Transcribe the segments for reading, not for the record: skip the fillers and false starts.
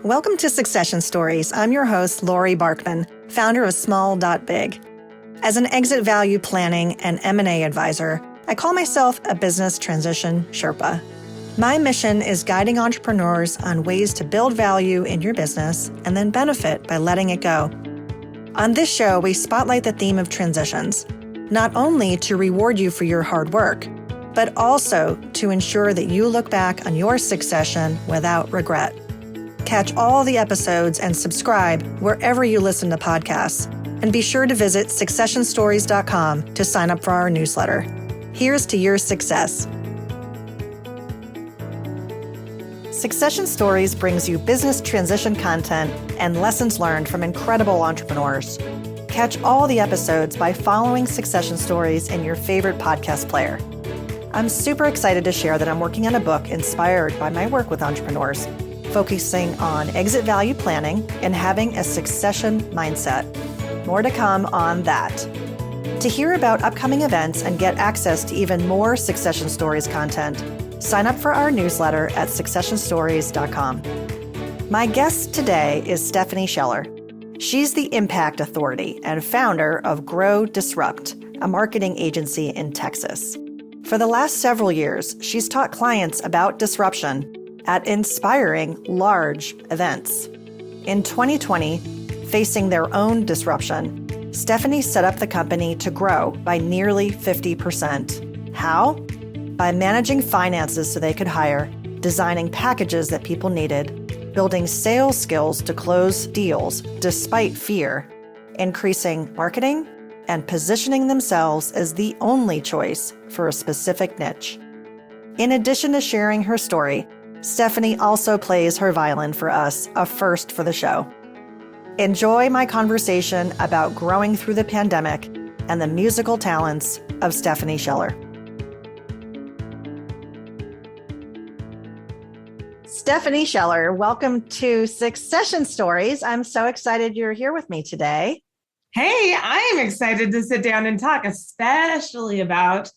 Welcome to Succession Stories. I'm your host, Laurie Barkman, founder of SmallDotBig. As an exit value planning and M&A advisor, I call myself a business transition Sherpa. My mission is guiding entrepreneurs on ways to build value in your business and then benefit by letting it go. On this show, we spotlight the theme of transitions, not only to reward you for your hard work, but also to ensure that you look back on your succession without regret. Catch all the episodes and subscribe wherever you listen to podcasts. And be sure to visit successionstories.com to sign up for our newsletter. Here's to your success. Succession Stories brings you business transition content and lessons learned from incredible entrepreneurs. Catch all the episodes by following Succession Stories in your favorite podcast player. I'm super excited to share that I'm working on a book inspired by my work with entrepreneurs, focusing on exit value planning and having a succession mindset. More to come on that. To hear about upcoming events and get access to even more Succession Stories content, sign up for our newsletter at successionstories.com. My guest today is Stephanie Scheller. She's the impact authority and founder of Grow Disrupt, a marketing agency in Texas. For the last several years, she's taught clients about disruption at inspiring large events. In 2020, facing their own disruption, Stephanie set up the company to grow by nearly 50%. How? By managing finances so they could hire, designing packages that people needed, building sales skills to close deals despite fear, increasing marketing, and positioning themselves as the only choice for a specific niche. In addition to sharing her story, Stephanie also plays her violin for us, a first for the show. Enjoy my conversation about growing through the pandemic and the musical talents of Stephanie Scheller. Stephanie Scheller, welcome to Succession Stories. I'm so excited you're here with me today. Hey, I am excited to sit down and talk, especially about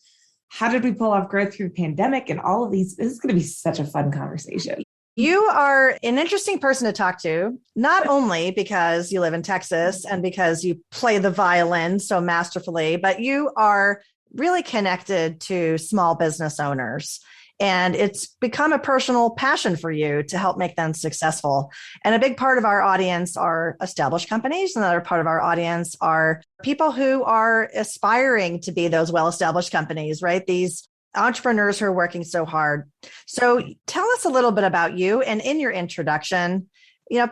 how did we pull off growth through the pandemic and all of these. This is going to be such a fun conversation. You are an interesting person to talk to, not only because you live in Texas and because you play the violin so masterfully, but you are really connected to small business owners. And it's become a personal passion for you to help make them successful. And a big part of our audience are established companies. Another part of our audience are people who are aspiring to be those well-established companies, right? These entrepreneurs who are working so hard. So tell us a little bit about you. And in your introduction,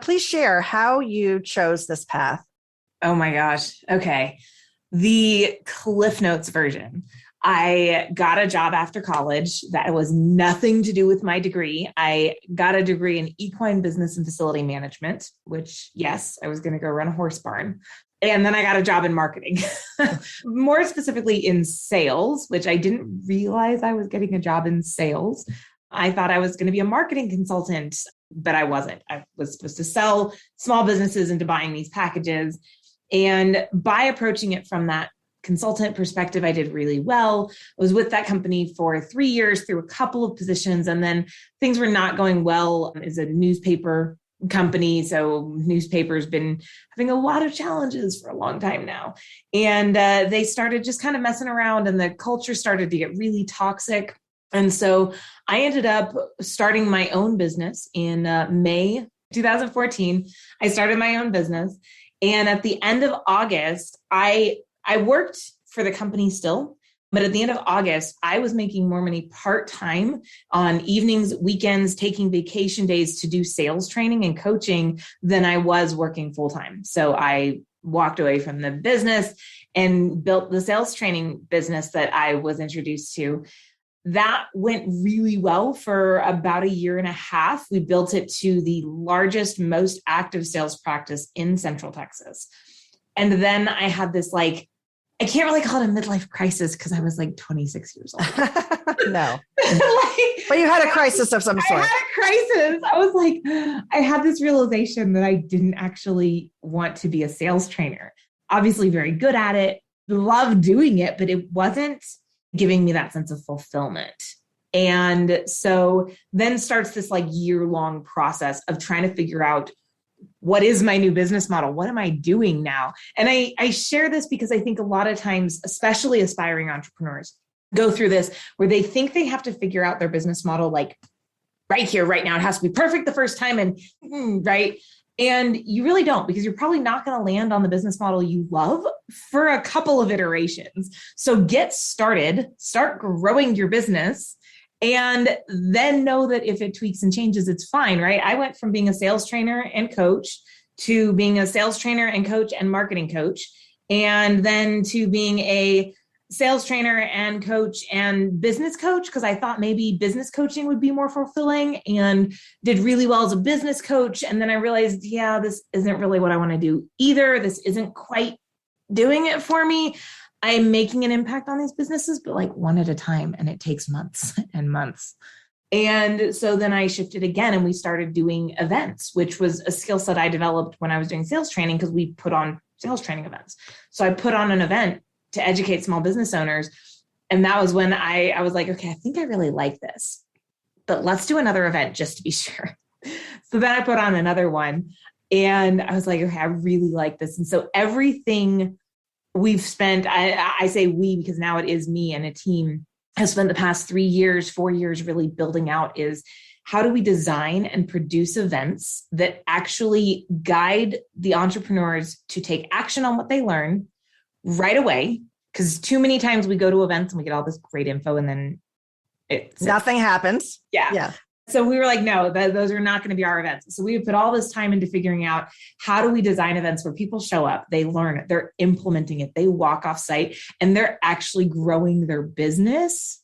please share how you chose this path. Oh my gosh. Okay. The Cliff Notes version. I got a job after college that was nothing to do with my degree. I got a degree in equine business and facility management, which, yes, I was going to go run a horse barn. And then I got a job in marketing, more specifically in sales, which I didn't realize I was getting a job in sales. I thought I was going to be a marketing consultant, but I wasn't. I was supposed to sell small businesses into buying these packages. And by approaching it from that consultant perspective, I did really well. I was with that company for 3 years through a couple of positions, and then things were not going well as a newspaper company. So newspaper's been having a lot of challenges for a long time now. And they started just kind of messing around and the culture started to get really toxic. And so I ended up starting my own business in May 2014. I started my own business. And at the end of August, I worked for the company still, but at the end of August, I was making more money part-time on evenings, weekends, taking vacation days to do sales training and coaching than I was working full-time. So I walked away from the business and built the sales training business that I was introduced to. That went really well for about 1.5 years. We built it to the largest, most active sales practice in Central Texas. And then I had this I can't really call it a midlife crisis because I was 26 years old. No. But you had a crisis of some sort. I had a crisis. I was I had this realization that I didn't actually want to be a sales trainer. Obviously very good at it, loved doing it, but it wasn't giving me that sense of fulfillment. And so then starts this like year-long process of trying to figure out, what is my new business model? What am I doing now? And I share this because I think a lot of times, especially aspiring entrepreneurs, go through this where they think they have to figure out their business model like right here, right now. It has to be perfect the first time and right. And you really don't, because you're probably not going to land on the business model you love for a couple of iterations. So get started, start growing your business, and then know that if it tweaks and changes, it's fine, right? I went from being a sales trainer and coach to being a sales trainer and coach and marketing coach, and then to being a sales trainer and coach and business coach, because I thought maybe business coaching would be more fulfilling, and did really well as a business coach. And then I realized, yeah, this isn't really what I want to do either. This isn't quite doing it for me. I'm making an impact on these businesses, but like one at a time, and it takes months and months. And so then I shifted again, and we started doing events, which was a skill set I developed when I was doing sales training, because we put on sales training events. So I put on an event to educate small business owners. And that was when I was like, okay, I think I really like this, but let's do another event just to be sure. So then I put on another one, and I was like, okay, I really like this. And so everything we've spent, I say we, because now it is me and a team, has spent the past 3 years, 4 years really building out, is how do we design and produce events that actually guide the entrepreneurs to take action on what they learn right away? Because too many times we go to events and we get all this great info, and then nothing happens. Yeah. So we were like, no, those are not going to be our events. So we put all this time into figuring out, how do we design events where people show up, they learn it, they're implementing it, they walk off site, and they're actually growing their business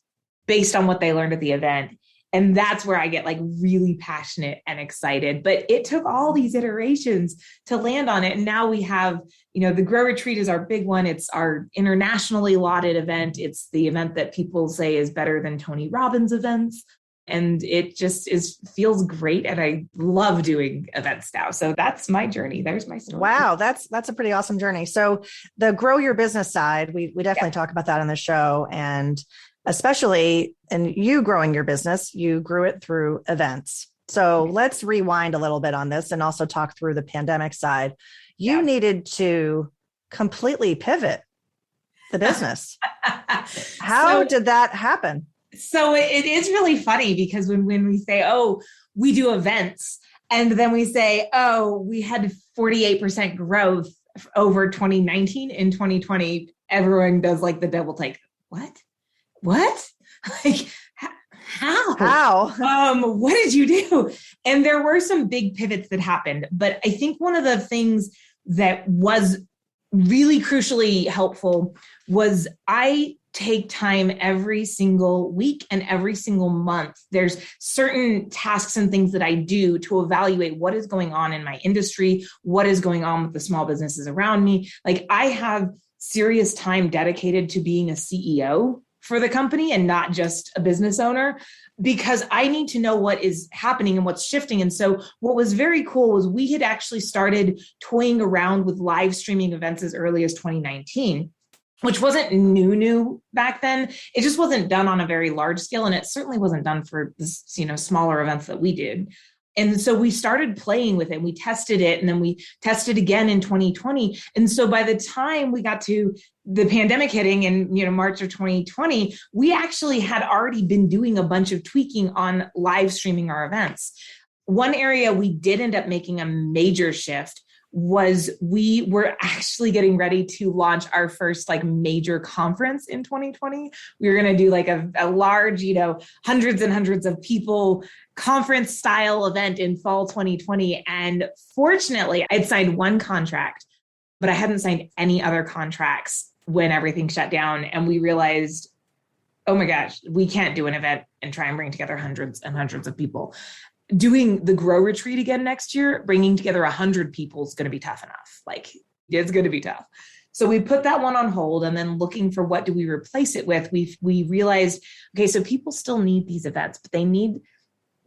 based on what they learned at the event. And that's where I get like really passionate and excited. But it took all these iterations to land on it. And now we have, the Grow Retreat is our big one. It's our internationally lauded event. It's the event that people say is better than Tony Robbins events. And it just feels great. And I love doing events now. So that's my journey. There's my story. Wow. That's a pretty awesome journey. So the grow your business side, we definitely talk about that on the show. And especially in you growing your business, you grew it through events. So let's rewind a little bit on this and also talk through the pandemic side. You needed to completely pivot the business. How did that happen? So it is really funny, because when we say, oh, we do events, and then we say, oh, we had 48% growth over 2019 in 2020, everyone does like the double take. What? Like, how? What did you do? And there were some big pivots that happened. But I think one of the things that was really crucially helpful was I take time every single week and every single month. There's certain tasks and things that I do to evaluate what is going on in my industry, what is going on with the small businesses around me. Like, I have serious time dedicated to being a CEO for the company and not just a business owner, because I need to know what is happening and what's shifting. And so what was very cool was we had actually started toying around with live streaming events as early as 2019, which wasn't new back then. It just wasn't done on a very large scale. And it certainly wasn't done for this, smaller events that we did. And so we started playing with it. We tested it, and then we tested again in 2020. And so by the time we got to the pandemic hitting in March of 2020, we actually had already been doing a bunch of tweaking on live streaming our events. One area we did end up making a major shift was we were actually getting ready to launch our first major conference in 2020. We were going to do a large, hundreds and hundreds of people conference style event in fall 2020. And fortunately, I'd signed one contract, but I hadn't signed any other contracts when everything shut down. And we realized, oh my gosh, we can't do an event and try and bring together hundreds and hundreds of people. Doing the Grow Retreat again next year, bringing together 100 people is going to be tough enough. It's going to be tough. So we put that one on hold, and then looking for what do we replace it with, we realized, okay, so people still need these events, but they need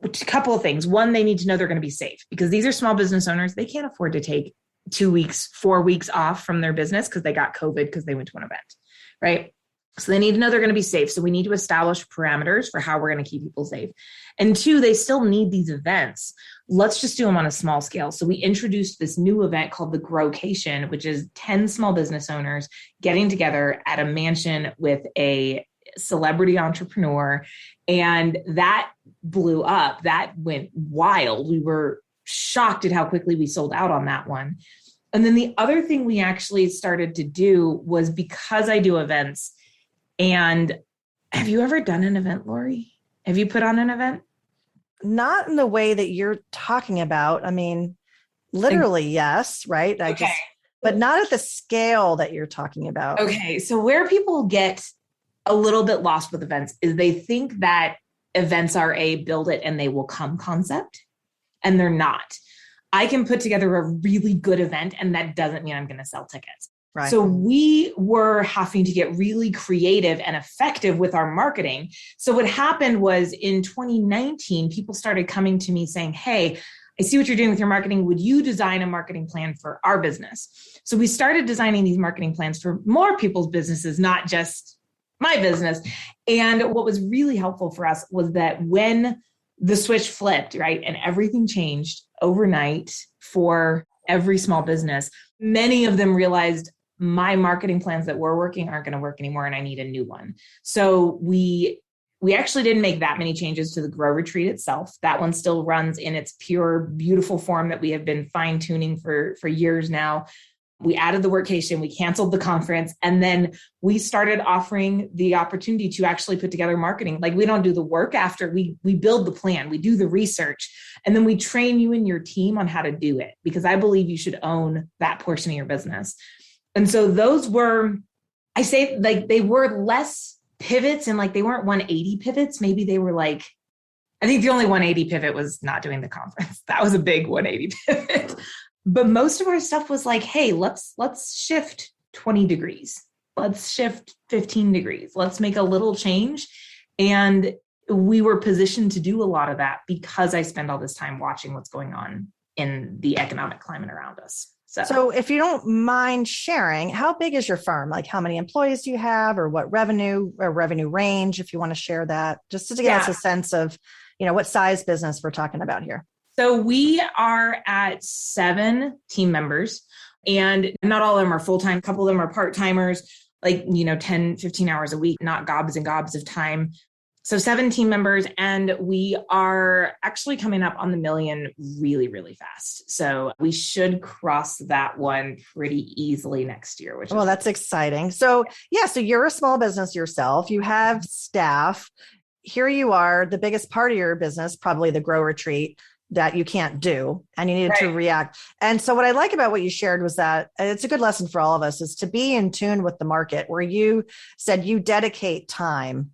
a couple of things. One, they need to know they're going to be safe, because these are small business owners. They can't afford to take 2 weeks, 4 weeks off from their business because they got COVID because they went to an event, right? So they need to know they're going to be safe. So we need to establish parameters for how we're going to keep people safe. And two, they still need these events. Let's just do them on a small scale. So we introduced this new event called the Growcation, which is 10 small business owners getting together at a mansion with a celebrity entrepreneur. And that blew up. That went wild. We were shocked at how quickly we sold out on that one. And then the other thing we actually started to do was, because I do events, and have you ever done an event, Laurie? Have you put on an event? Not in the way that you're talking about. I mean, literally, yes, right? But not at the scale that you're talking about. Okay. So where people get a little bit lost with events is they think that events are a build it and they will come concept, and they're not. I can put together a really good event, and that doesn't mean I'm going to sell tickets. Right. So we were having to get really creative and effective with our marketing. So what happened was, in 2019, people started coming to me saying, hey, I see what you're doing with your marketing. Would you design a marketing plan for our business? So we started designing these marketing plans for more people's businesses, not just my business. And what was really helpful for us was that when the switch flipped, right, and everything changed overnight for every small business, many of them realized, my marketing plans that were working aren't going to work anymore, and I need a new one. So we actually didn't make that many changes to the Grow Retreat itself. That one still runs in its pure, beautiful form that we have been fine tuning for years now. We added the workation, we canceled the conference, and then we started offering the opportunity to actually put together marketing. Like, we don't do the work after we build the plan, we do the research, and then we train you and your team on how to do it, because I believe you should own that portion of your business. And so those were, I say, like, they were less pivots, and like, they weren't 180 pivots. Maybe they were like, I think the only 180 pivot was not doing the conference. That was a big 180 pivot. But most of our stuff was like, hey, let's shift 20 degrees. Let's shift 15 degrees. Let's make a little change. And we were positioned to do a lot of that because I spend all this time watching what's going on in the economic climate around us. So if you don't mind sharing, how big is your firm? Like, how many employees do you have, or what revenue or revenue range, if you want to share that, just to give us a sense of, what size business we're talking about here. So we are at 7 team members, and not all of them are full-time. A couple of them are part-timers, like, 10, 15 hours a week, not gobs and gobs of time. So 7 team members, and we are actually coming up on the million really, really fast. So we should cross that one pretty easily next year. Well, that's exciting. So so you're a small business yourself. You have staff. Here you are, the biggest part of your business, probably the Grow Retreat, that you can't do, and you needed to react. And so what I like about what you shared was that it's a good lesson for all of us, is to be in tune with the market, where you said you dedicate time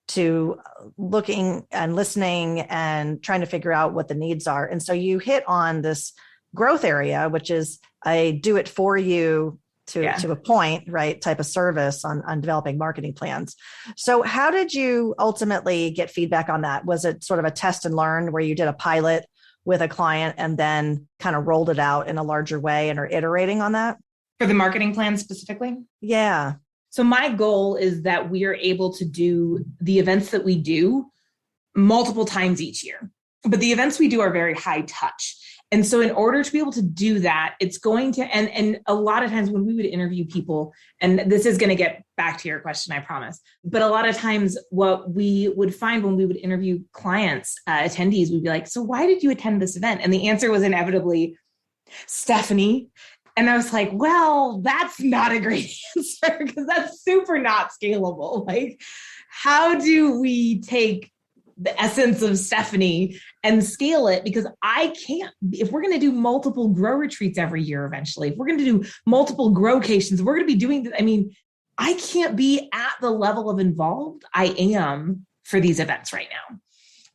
to looking and listening and trying to figure out what the needs are. And so you hit on this growth area, which is a do it for you to a point, right, type of service on developing marketing plans. So how did you ultimately get feedback on that? Was it sort of a test and learn, where you did a pilot with a client and then kind of rolled it out in a larger way and are iterating on that? For the marketing plan specifically? Yeah. So my goal is that we are able to do the events that we do multiple times each year. But the events we do are very high touch. And so in order to be able to do that, it's going to, and a lot of times when we would interview people, and this is going to get back to your question, I promise. But a lot of times what we would find when we would interview clients, attendees, we'd be like, so why did you attend this event? And the answer was inevitably, Stephanie. And I was like, well, that's not a great answer, because that's super not scalable. Like, how do we take the essence of Stephanie and scale it? Because I can't, if we're going to do multiple Grow Retreats every year, eventually, if we're going to do multiple Growcations, we're going to be doing, I can't be at the level of involved I am for these events right now.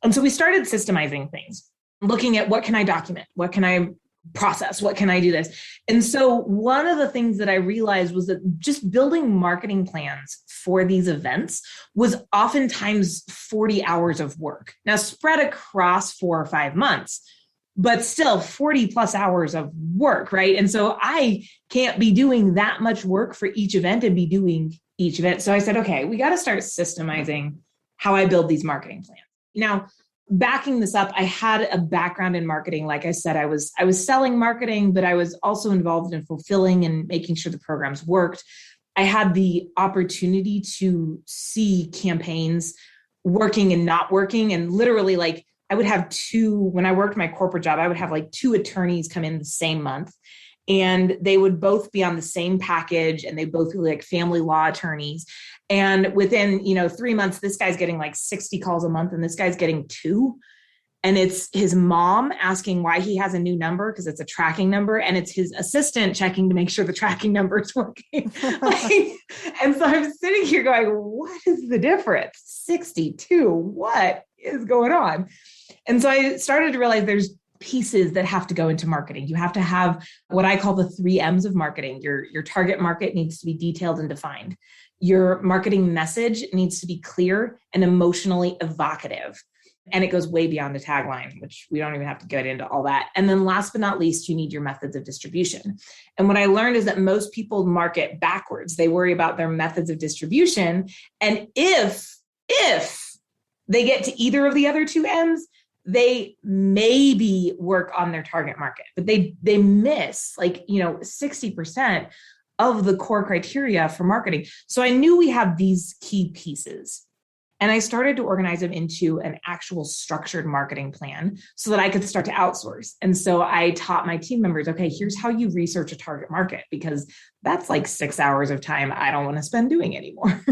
And so we started systemizing things, looking at what can I document? What can I process? What can I do this? And so one of the things that I realized was that just building marketing plans for these events was oftentimes 40 hours of work. Now, spread across 4 or 5 months, but still 40 plus hours of work, right? And so I can't be doing that much work for each event and be doing each of it. So I said, okay, we got to start systemizing how I build these marketing plans. Now, backing this up, I had a background in marketing. Like I said, I was selling marketing, but I was also involved in fulfilling and making sure the programs worked. I had the opportunity to see campaigns working and not working. And literally, like, I would have when I worked my corporate job, I would have like 2 attorneys come in the same month, and they would both be on the same package, and they both were like family law attorneys. And within, 3 months, this guy's getting like 60 calls a month, and this guy's getting 2. And it's his mom asking why he has a new number, because it's a tracking number, and it's his assistant checking to make sure the tracking number is working. And so I'm sitting here going, what is the difference? 62, what is going on? And so I started to realize there's pieces that have to go into marketing. You have to have what I call the 3 M's of marketing. Your target market needs to be detailed and defined. Your marketing message needs to be clear and emotionally evocative. And it goes way beyond the tagline, which we don't even have to get into all that. And then last but not least, you need your methods of distribution. And what I learned is that most people market backwards. They worry about their methods of distribution. And if they get to either of the other 2 M's, they maybe work on their target market, but they miss 60% of the core criteria for marketing. So I knew we have these key pieces. And I started to organize them into an actual structured marketing plan so that I could start to outsource. And so I taught my team members, okay, here's how you research a target market, because that's like 6 hours of time I don't want to spend doing anymore.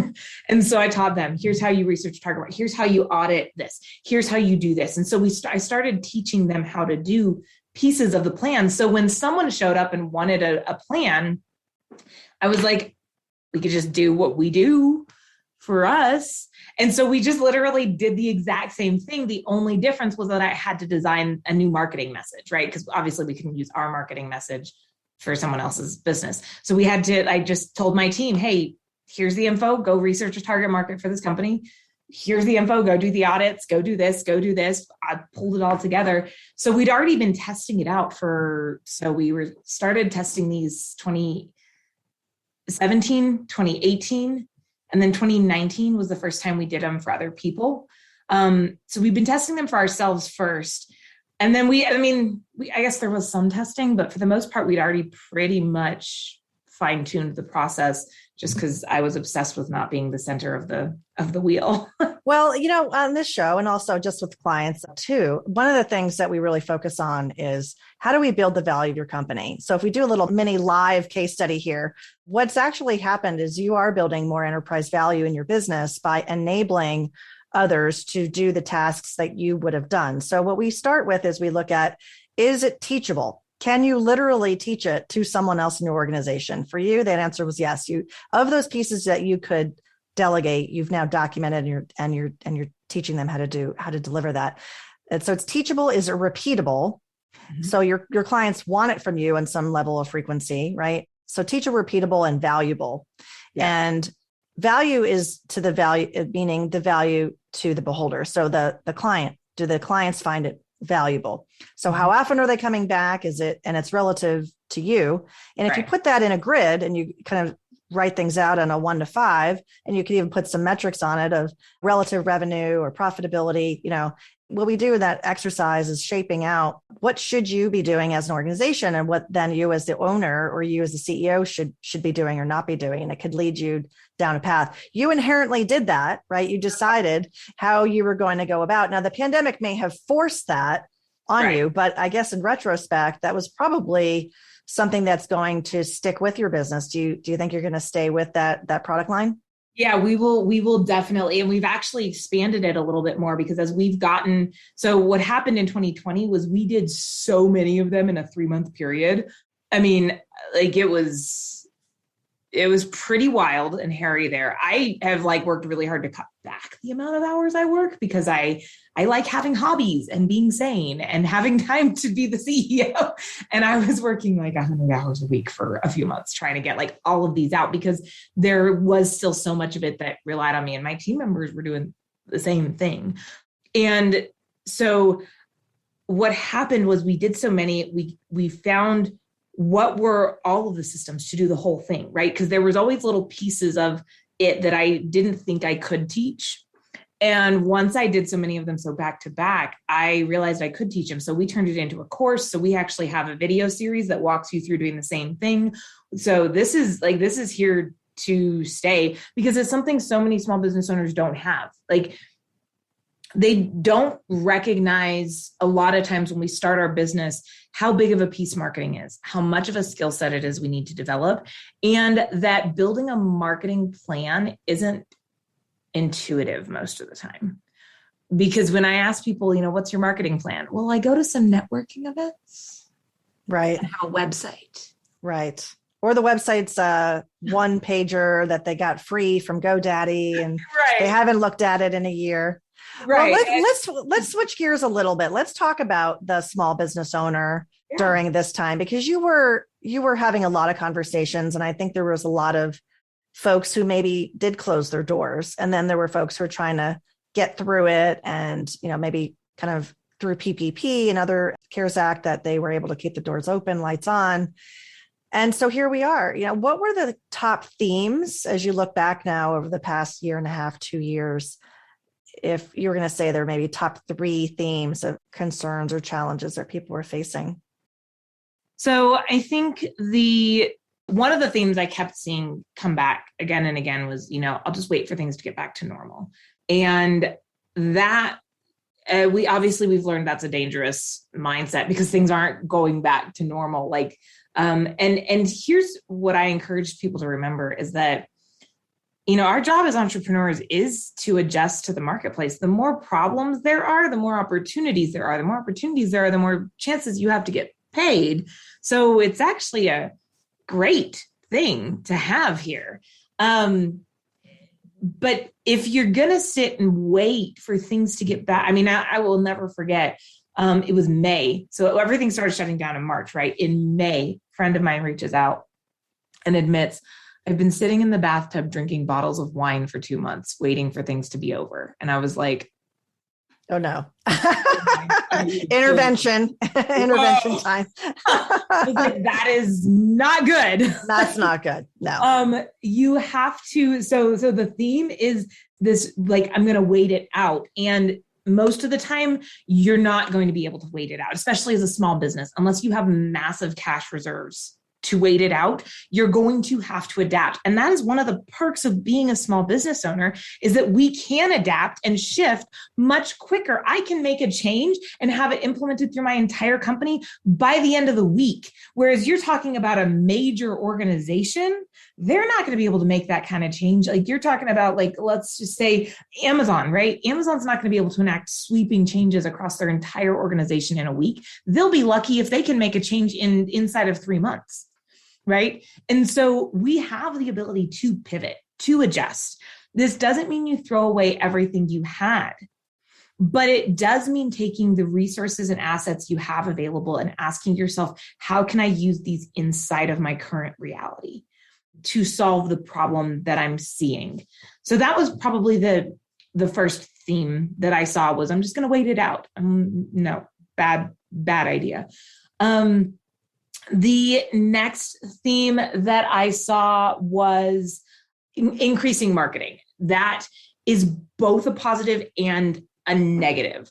And so I taught them, here's how you research a target market. Here's how you audit this. Here's how you do this. And so I started teaching them how to do pieces of the plan. So when someone showed up and wanted a plan, I was like, we could just do what we do for us. And so we just literally did the exact same thing. The only difference was that I had to design a new marketing message, right? Because obviously we can use our marketing message for someone else's business. So I just told my team, hey, here's the info, go research a target market for this company. Here's the info, go do the audits, go do this, go do this. I pulled it all together. So we'd already been testing it out started testing these 2017, 2018, and then 2019 was the first time we did them for other people. So we've been testing them for ourselves first. And then I guess there was some testing, but for the most part, we'd already pretty much fine-tuned the process just because I was obsessed with not being the center of the wheel. Well, on this show and also just with clients too, one of the things that we really focus on is how do we build the value of your company? So if we do a little mini live case study here, what's actually happened is you are building more enterprise value in your business by enabling others to do the tasks that you would have done. So what we start with is we look at, is it teachable? Can you literally teach it to someone else in your organization? For you, that answer was yes. Of those pieces that you could delegate, you've now documented and you're teaching them how to deliver that. And so it's teachable. Is it repeatable? Mm-hmm. So your clients want it from you on some level of frequency, right? So teachable, repeatable, and valuable. Yeah. And value is to the value, meaning the value to the beholder. So the client, do the clients find it valuable? So how often are they coming back? And it's relative to you. And if you put that in a grid and you kind of write things out on a 1 to 5, and you could even put some metrics on it of relative revenue or profitability, what we do in that exercise is shaping out what should you be doing as an organization and what then you as the owner or you as the CEO should be doing or not be doing. And it could lead you down a path. You inherently did that, right? You decided how you were going to go about. Now, the pandemic may have forced that on you, but I guess in retrospect, that was probably something that's going to stick with your business. Do you think you're going to stay with that product line? Yeah, we will definitely. And we've actually expanded it a little bit more because as we've gotten, so what happened in 2020 was we did so many of them in a 3-month period. I mean, like it was pretty wild and hairy there. I have worked really hard to cut back the amount of hours I work because I like having hobbies and being sane and having time to be the CEO. And I was working 100 hours a week for a few months trying to get all of these out because there was still so much of it that relied on me, and my team members were doing the same thing. And so what happened was we did so many, we found what were all of the systems to do the whole thing, right? Because there was always little pieces of that I didn't think I could teach. And once I did so many of them, so back to back, I realized I could teach them. So we turned it into a course. So we actually have a video series that walks you through doing the same thing. So this is here to stay, because it's something so many small business owners don't have. Like, they don't recognize a lot of times when we start our business, how big of a piece marketing is, how much of a skill set it is we need to develop, and that building a marketing plan isn't intuitive most of the time. Because when I ask people, what's your marketing plan? Well, I go to some networking events. Right. And have a website. Right. Or the website's one pager that they got free from GoDaddy, and they haven't looked at it in a year. Right. Well, let's switch gears a little bit. Let's talk about the small business owner during this time, because you were having a lot of conversations, and I think there was a lot of folks who maybe did close their doors, and then there were folks who are trying to get through it, and maybe kind of through PPP and other CARES Act that they were able to keep the doors open, lights on. And so here we are. What were the top themes as you look back now over the past year and a half, 2 years? If you were going to say there may be top 3 themes of concerns or challenges that people were facing. So I think one of the themes I kept seeing come back again and again was, I'll just wait for things to get back to normal. And that we've learned that's a dangerous mindset, because things aren't going back to normal. Like, and here's what I encourage people to remember is that, our job as entrepreneurs is to adjust to the marketplace. The more problems there are, the more opportunities there are. The more opportunities there are, the more chances you have to get paid. So it's actually a great thing to have here. But if you're going to sit and wait for things to get back, I will never forget. It was May. So everything started shutting down in March, right? In May, a friend of mine reaches out and admits, I've been sitting in the bathtub drinking bottles of wine for 2 months, waiting for things to be over. And I was like, oh no. Intervention time. I was like, that is not good. That's not good. No. You have to, so the theme is this, like, I'm going to wait it out. And most of the time you're not going to be able to wait it out, especially as a small business, unless you have massive cash reserves to wait it out. You're going to have to adapt. And that is one of the perks of being a small business owner, is that we can adapt and shift much quicker. I can make a change and have it implemented through my entire company by the end of the week. Whereas you're talking about a major organization, they're not going to be able to make that kind of change. Like, you're talking about, like, let's just say Amazon, right? Amazon's not going to be able to enact sweeping changes across their entire organization in a week. They'll be lucky if they can make a change inside of 3 months. Right. And so we have the ability to pivot, to adjust. This doesn't mean you throw away everything you had, but it does mean taking the resources and assets you have available and asking yourself, how can I use these inside of my current reality to solve the problem that I'm seeing? So that was probably the first theme that I saw was, I'm just going to wait it out. No, bad idea. The next theme that I saw was increasing marketing. That is both a positive and a negative,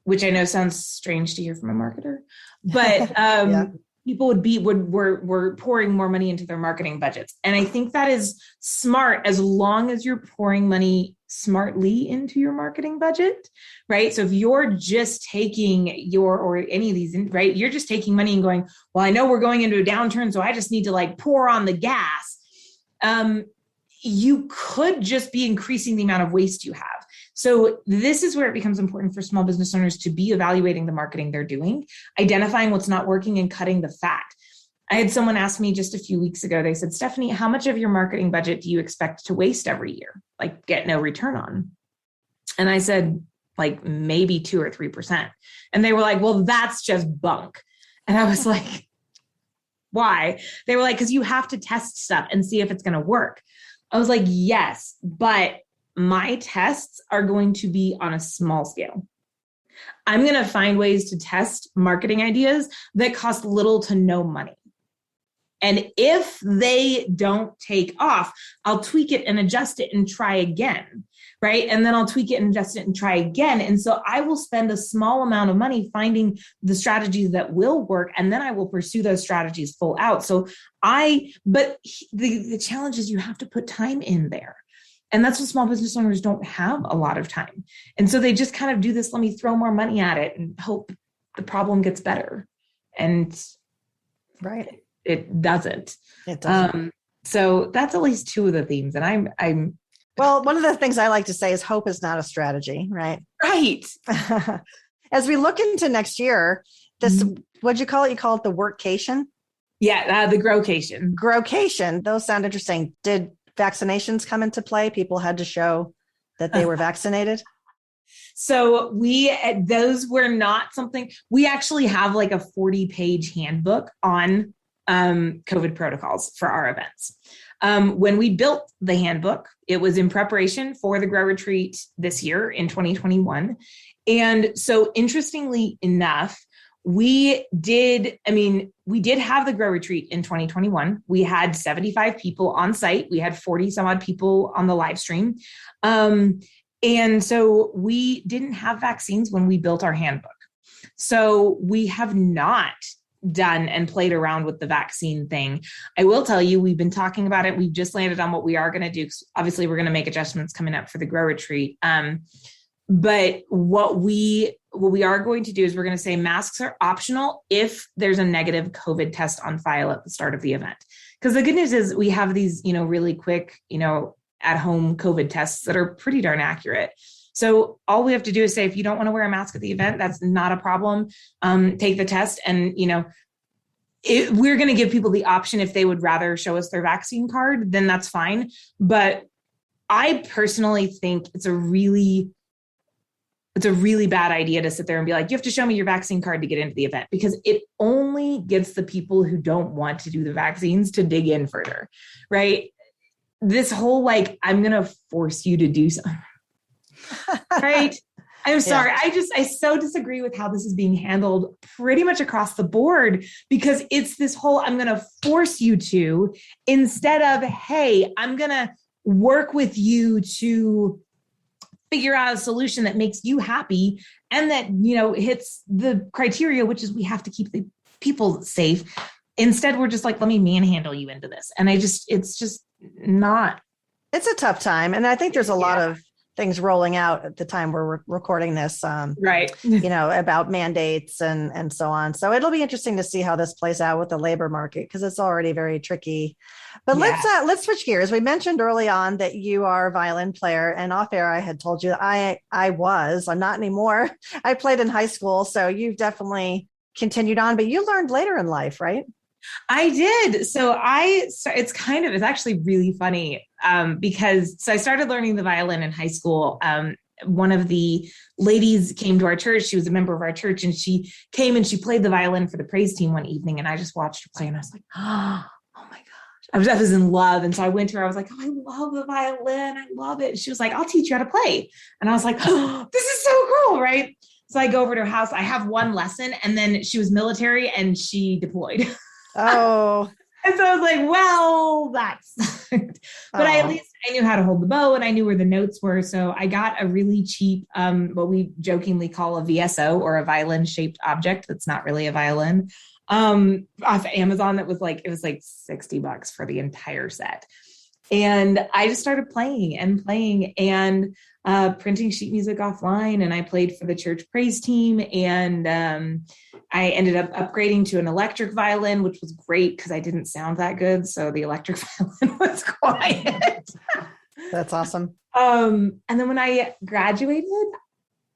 which I know sounds strange to hear from a marketer, but people were pouring more money into their marketing budgets. And I think that is smart, as long as you're pouring money smartly into your marketing budget, right? So if you're just taking or any of these, right, you're just taking money and going, well, I know we're going into a downturn, so I just need to, like, pour on the gas. You could just be increasing the amount of waste you have. So this is where it becomes important for small business owners to be evaluating the marketing they're doing, identifying what's not working, and cutting the fat. I had someone ask me just a few weeks ago, they said, Stephanie, how much of your marketing budget do you expect to waste every year? Like, get no return on? And I said, like, maybe 2 or 3%. And they were like, well, that's just bunk. And I was like, why? They were like, because you have to test stuff and see if it's going to work. I was like, yes, but my tests are going to be on a small scale. I'm going to find ways to test marketing ideas that cost little to no money. And if they don't take off, I'll tweak it and adjust it and try again. Right. And then I'll tweak it and adjust it and try again. And so I will spend a small amount of money finding the strategies that will work. And then I will pursue those strategies full out. But the challenge is you have to put time in there. And that's what small business owners don't have a lot of time. And so they just kind of do this, let me throw more money at it and hope the problem gets better. And right. It doesn't. It doesn't. So that's at least two of the themes. And I'm well, one of the things I like to say is hope is not a strategy, right? Right. As we look into next year, what'd you call it? You call it the workcation? Yeah, the growcation. Growcation. Those sound interesting. Did vaccinations come into play? People had to show that they were vaccinated? So those were not something, we actually have like a 40-page handbook on COVID protocols for our events. When we built the handbook, it was in preparation for the Grow Retreat this year in 2021. And so interestingly enough, we did have the Grow Retreat in 2021. We had 75 people on site. We had 40 some odd people on the live stream. And so we didn't have vaccines when we built our handbook. So we have not done and played around with the vaccine thing. I will tell you, we've been talking about it. We've just landed on what we are going to do. Obviously, we're going to make adjustments coming up for the Grow Retreat. But what we are going to do is we're going to say masks are optional if there's a negative COVID test on file at the start of the event. Because the good news is we have these, really quick, at-home COVID tests that are pretty darn accurate. So all we have to do is say, if you don't want to wear a mask at the event, that's not a problem. Take the test. And, we're going to give people the option if they would rather show us their vaccine card, then that's fine. But I personally think it's a really bad idea to sit there and be like, you have to show me your vaccine card to get into the event, because it only gets the people who don't want to do the vaccines to dig in further, right? This whole, I'm going to force you to do something. Right. I'm sorry. Yeah. I so disagree with how this is being handled pretty much across the board, because it's this whole, I'm going to force you to, instead of, hey, I'm going to work with you to figure out a solution that makes you happy and that, hits the criteria, which is we have to keep the people safe. Instead, we're just like, let me manhandle you into this. And it's just not. It's a tough time. And I think there's a lot of things rolling out at the time we're recording this, right. About mandates and so on. So it'll be interesting to see how this plays out with the labor market, because it's already very tricky. But let's switch gears. We mentioned early on that you are a violin player, and off air I had told you that I'm not anymore. I played in high school, so you've definitely continued on, but you learned later in life, right? I did. So it's actually really funny because I started learning the violin in high school. One of the ladies came to our church. She was a member of our church, and she came and she played the violin for the praise team one evening. And I just watched her play, and I was like, oh my gosh, I was in love. And so I went to her. I was like, oh, I love the violin. I love it. And she was like, I'll teach you how to play. And I was like, oh, this is so cool. Right. So I go over to her house. I have one lesson, and then she was military and she deployed. Oh. And so I was like, well, that's, but at least I knew how to hold the bow and I knew where the notes were. So I got a really cheap, what we jokingly call a VSO, or a violin shaped object. That's not really a violin, off Amazon. It was like $60 for the entire set. And I just started playing and printing sheet music offline. And I played for the church praise team. And I ended up upgrading to an electric violin, which was great because I didn't sound that good. So the electric violin was quiet. That's awesome. And then when I graduated,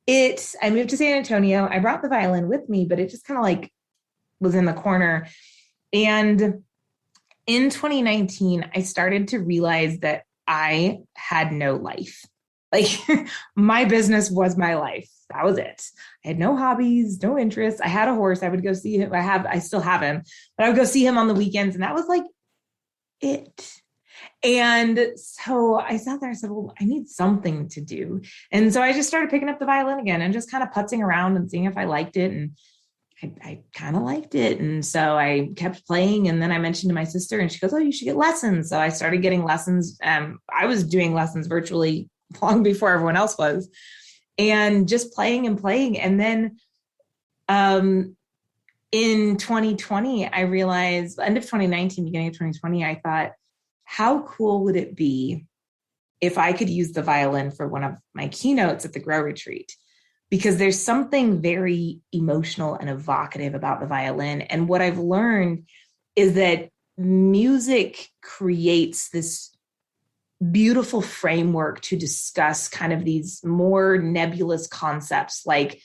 I moved to San Antonio. I brought the violin with me, but it just kind of was in the corner. And in 2019, I started to realize that I had no life. My business was my life. That was it. I had no hobbies, no interests. I had a horse. I would go see him. I still have him, but I would go see him on the weekends. And that was it. And so I sat there and said, well, I need something to do. And so I just started picking up the violin again and just kind of putzing around and seeing if I liked it. And I kind of liked it. And so I kept playing. And then I mentioned to my sister and she goes, oh, you should get lessons. So I started getting lessons. I was doing lessons virtually long before everyone else was, and just playing and playing. And then in 2020, I realized, end of 2019, beginning of 2020, I thought, how cool would it be if I could use the violin for one of my keynotes at the Grow Retreat? Because there's something very emotional and evocative about the violin. And what I've learned is that music creates this beautiful framework to discuss kind of these more nebulous concepts like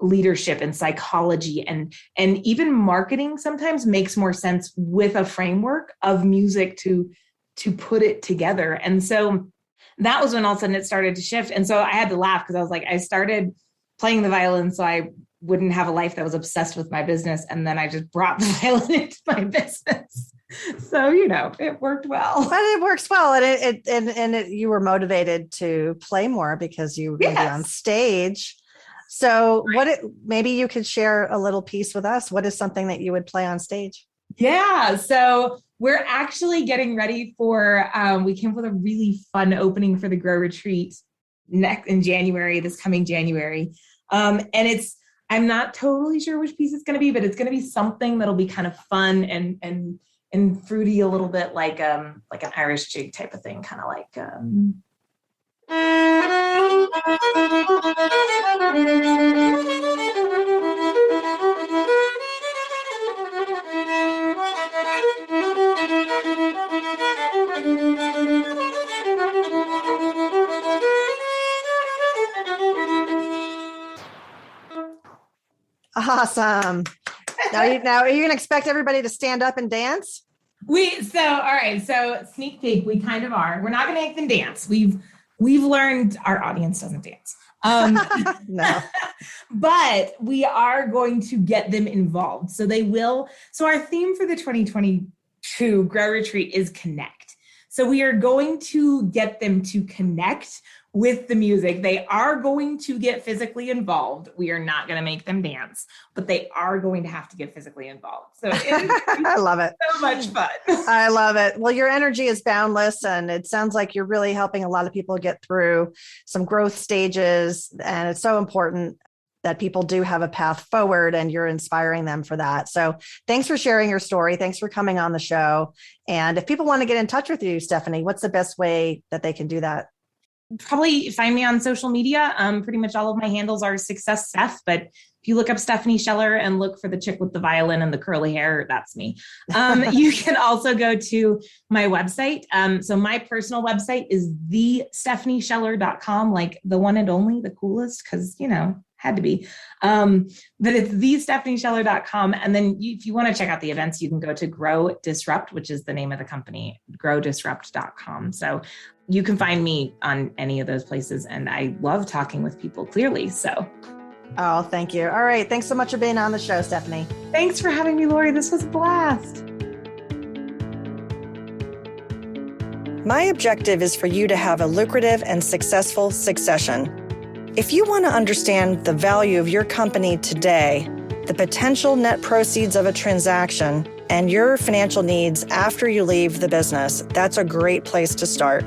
leadership and psychology, and even marketing sometimes makes more sense with a framework of music to put it together. And so that was when all of a sudden it started to shift. And so I had to laugh because I was like, I started playing the violin so I wouldn't have a life that was obsessed with my business. And then I just brought the violin into my business. So, it worked well. But it works well. And you were motivated to play more because you were going to be on stage. So maybe you could share a little piece with us. What is something that you would play on stage? Yeah. So we're actually getting ready for, we came up with a really fun opening for the Grow Retreat in January, this coming January. And I'm not totally sure which piece it's going to be, but it's going to be something that'll be kind of fun and fruity, a little bit like an Irish jig type of thing, kind of like, Awesome. Now are you going to expect everybody to stand up and dance? All right. So sneak peek, we kind of are. We're not going to make them dance. We've learned our audience doesn't dance. No. But we are going to get them involved. So they will. So our theme for the 2022 Grow Retreat is connect. So we are going to get them to connect with the music. They are going to get physically involved. We are not going to make them dance, but they are going to have to get physically involved. So I love it. So much fun. I love it. Well, your energy is boundless, and it sounds like you're really helping a lot of people get through some growth stages. And it's so important that people do have a path forward, and you're inspiring them for that. So thanks for sharing your story. Thanks for coming on the show. And if people want to get in touch with you, Stephanie, what's the best way that they can do that? Probably find me on social media. Pretty much all of my handles are Success Steph, but if you look up Stephanie Scheller and look for the chick with the violin and the curly hair, that's me. You can also go to my website. So my personal website is thestephaniescheller.com, like the one and only, the coolest, because, had to be. But it's thestephaniescheller.com. And then if you want to check out the events, you can go to Grow Disrupt, which is the name of the company, growdisrupt.com. So you can find me on any of those places. And I love talking with people, clearly. So. Oh, thank you. All right. Thanks so much for being on the show, Stephanie. Thanks for having me, Laurie. This was a blast. My objective is for you to have a lucrative and successful succession. If you want to understand the value of your company today, the potential net proceeds of a transaction, and your financial needs after you leave the business, that's a great place to start.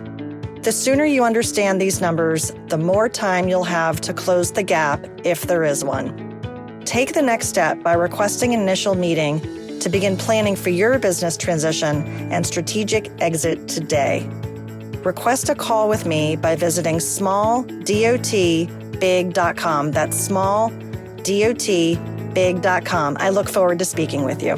The sooner you understand these numbers, the more time you'll have to close the gap, if there is one. Take the next step by requesting an initial meeting to begin planning for your business transition and strategic exit today. Request a call with me by visiting SmallDotBig.com. That's SmallDotBig.com. I look forward to speaking with you.